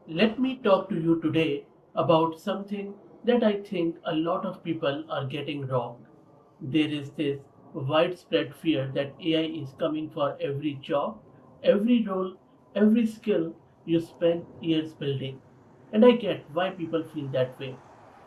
Let me talk to you today about something that I think a lot of people are getting wrong. There is this widespread fear that AI is coming for every job, every role, every skill you spend years building. And I get why people feel that way.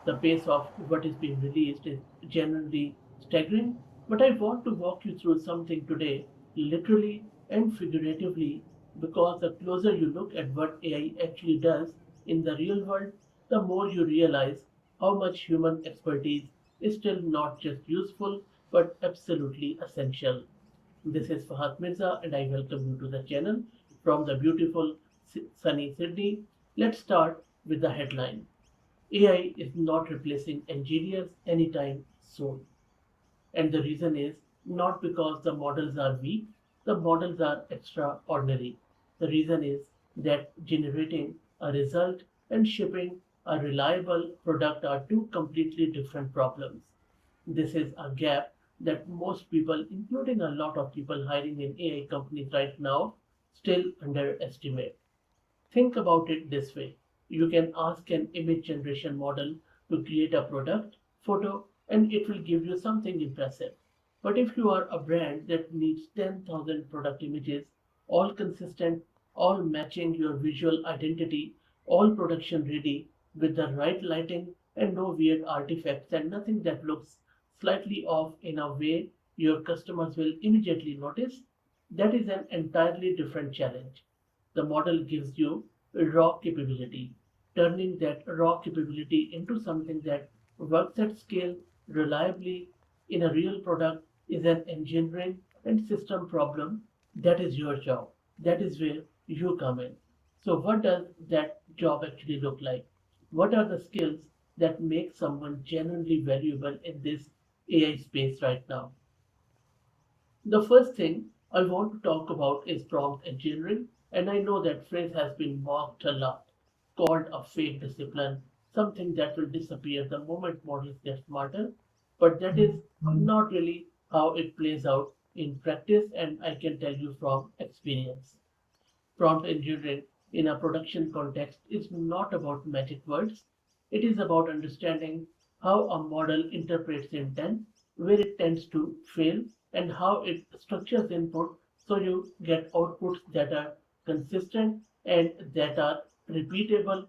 The pace of what is being released is genuinely staggering, but I want to walk you through something today, literally and figuratively, because the closer you look at what AI actually does in the real world, the more you realize how much human expertise is still not just useful but absolutely essential. This is Fahad Mirza, and I welcome you to the channel from the beautiful sunny Sydney. Let's start with the headline. AI is not replacing engineers anytime soon. And the reason is not because the models are weak, the models are extraordinary. The reason is that generating a result and shipping a reliable product are two completely different problems. This is a gap that most people, including a lot of people hiring in AI companies right now, still underestimate. Think about it this way. You can ask an image generation model to create a product, photo, and it will give you something impressive. But if you are a brand that needs 10,000 product images, all consistent, all matching your visual identity, all production ready, with the right lighting and no weird artifacts and nothing that looks slightly off in a way your customers will immediately notice, that is an entirely different challenge. The model gives you raw capability. Turning that raw capability into something that works at scale reliably in a real product is an engineering and system problem. That is your job. That is where you come in. So, what does that job actually look like? What are the skills that make someone genuinely valuable in this AI space right now? The first thing I want to talk about is prompt engineering, and I know that phrase has been mocked a lot, called a fake discipline, something that will disappear the moment models get smarter, but that is not really how it plays out in practice, and I can tell you from experience. Prompt engineering in a production context is not about magic words. It is about understanding how a model interprets intent, where it tends to fail, and how it structures input so you get outputs that are consistent and that are repeatable.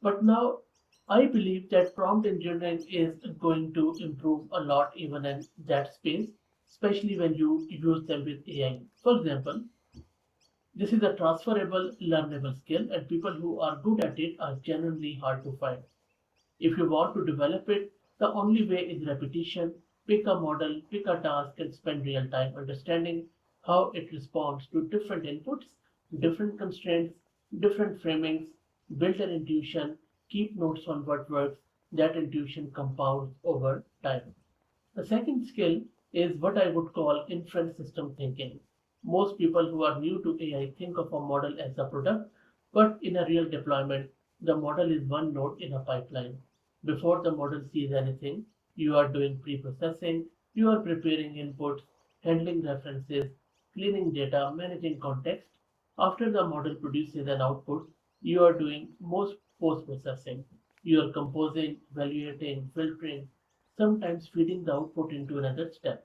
But now I believe that prompt engineering is going to improve a lot even in that space, especially when you use them with AI. For example, this is a transferable, learnable skill, and people who are good at it are genuinely hard to find. If you want to develop it, the only way is repetition. Pick a model, pick a task, and spend real time understanding how it responds to different inputs, different constraints, different framings. Build an intuition, keep notes on what works. That intuition compounds over time. The second skill is what I would call inference system thinking. Most people who are new to AI think of a model as a product, but in a real deployment, the model is one node in a pipeline. Before the model sees anything, you are doing pre-processing, you are preparing inputs, handling references, cleaning data, managing context. After the model produces an output, you are doing most post-processing. You are composing, evaluating, filtering, sometimes feeding the output into another step.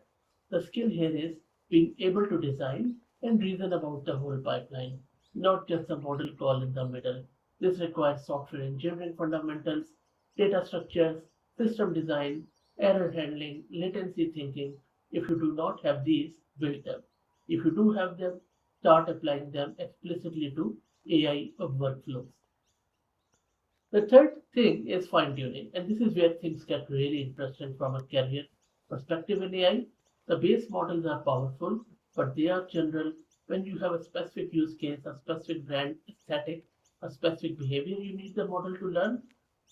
The skill here is being able to design and reason about the whole pipeline, not just a model call in the middle. This requires software engineering fundamentals, data structures, system design, error handling, latency thinking. If you do not have these, build them. If you do have them, start applying them explicitly to AI workflows. The third thing is fine tuning, and this is where things get really interesting from a career perspective in AI. The base models are powerful, but they are general. When you have a specific use case, a specific brand aesthetic, a specific behavior you need the model to learn,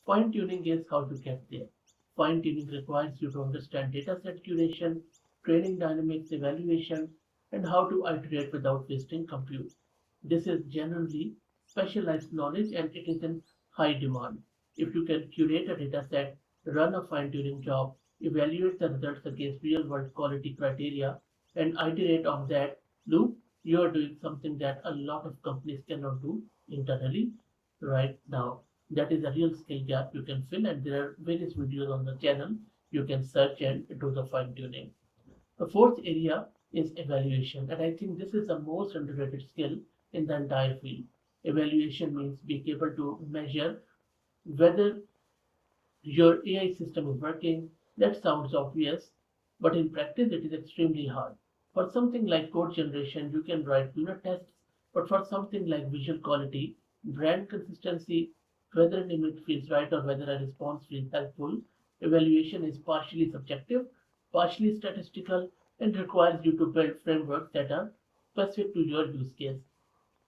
fine tuning is how to get there. Fine tuning requires you to understand dataset curation, training dynamics, evaluation, and how to iterate without wasting compute. This is generally specialized knowledge and it is in high demand. If you can curate a dataset, run a fine tuning job, evaluate the results against real world quality criteria, and iterate on that loop, you are doing something that a lot of companies cannot do internally. right now. That is a real skill gap you can fill, and there are various videos on the channel. You can search and do the fine tuning. The fourth area is evaluation, and I think this is the most underrated skill in the entire field. Evaluation means being able to measure whether your AI system is working. That sounds obvious, but in practice it is extremely hard. For something like code generation, you can write unit tests, but for something like visual quality, brand consistency, whether an image feels right or whether a response feels helpful, evaluation is partially subjective, partially statistical, and requires you to build frameworks that are specific to your use case.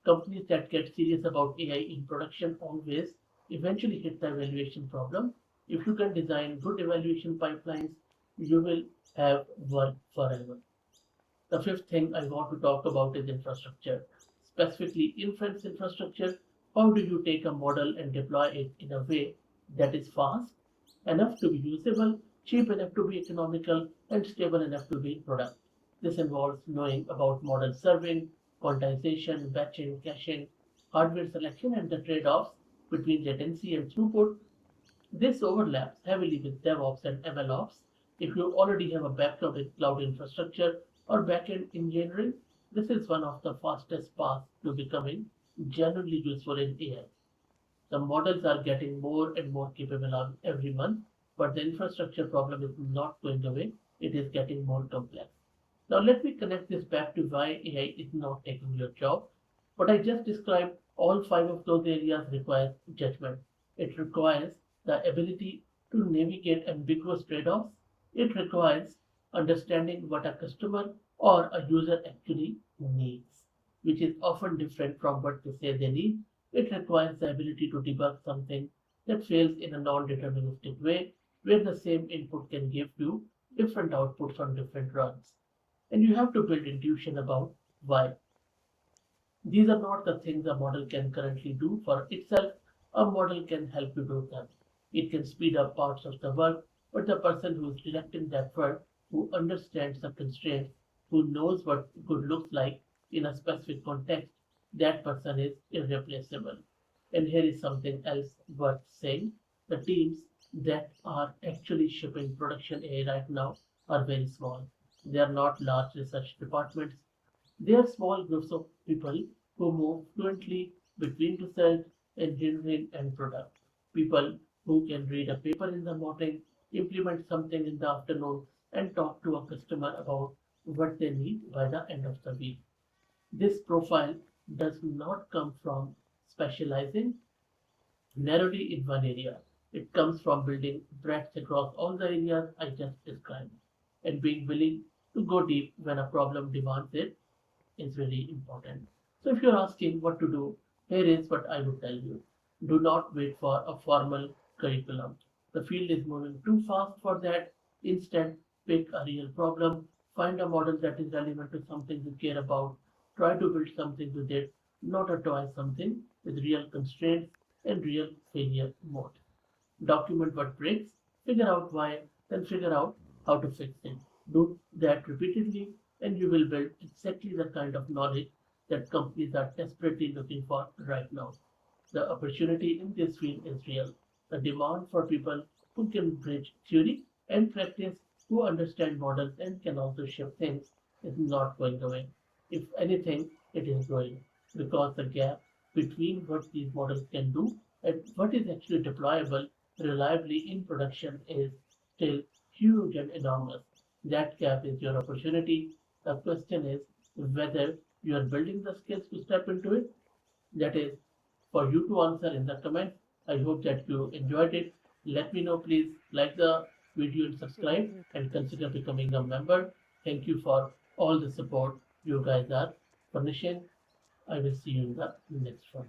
Companies that get serious about AI in production always eventually hit the evaluation problem. If you can design good evaluation pipelines, you will have work forever. The fifth thing I want to talk about is infrastructure, specifically inference infrastructure. How do you take a model and deploy it in a way that is fast enough to be usable, cheap enough to be economical, and stable enough to be product? This involves knowing about model serving, quantization, batching, caching, hardware selection, and the trade offs between latency and throughput. This overlaps heavily with DevOps and MLOps. If you already have a background in cloud infrastructure or backend engineering, this is one of the fastest paths to becoming genuinely useful in AI. The models are getting more and more capable every month, but the infrastructure problem is not going away, it is getting more complex. Now let me connect this back to why AI is not taking your job. What I just described, all five of those areas require judgment. It requires the ability to navigate ambiguous trade-offs. It requires understanding what a customer or a user actually needs, which is often different from what they say they need. It requires the ability to debug something that fails in a non-deterministic way, where the same input can give you different outputs on different runs. And you have to build intuition about why. These are not the things a model can currently do for itself. A model can help you do them. It can speed up parts of the work, but the person who is directing that work, who understands the constraints, who knows what good looks like in a specific context, that person is irreplaceable. And here is something else worth saying. The teams that are actually shipping production AI right now are very small. They are not large research departments. They are small groups of people who move fluently between research, engineering, and product. People who can read a paper in the morning, implement something in the afternoon, and talk to a customer about what they need by the end of the week. This profile does not come from specializing narrowly in one area. It comes from building breadth across all the areas I just described and being willing to go deep when a problem demands it is really important. So if you're asking what to do, here is what I would tell you. Do not wait for a formal curriculum. The field is moving too fast for that. Instead, pick a real problem, find a model that is relevant to something you care about, try to build something with it, not a toy something with real constraints and real failure mode. Document what breaks, figure out why, then figure out how to fix it. Do that repeatedly, and you will build exactly the kind of knowledge that companies are desperately looking for right now. The opportunity in this field is real. The demand for people who can bridge theory and practice, who understand models and can also ship things, is not going away. If anything, it is growing because the gap between what these models can do and what is actually deployable reliably in production is still huge and enormous. That gap is your opportunity. The question is whether you are building the skills to step into it. That is for you to answer in the comments. I hope that you enjoyed it. Let me know, please like the video and subscribe and consider becoming a member. Thank you for all the support you guys are furnishing. I will see you in the next one.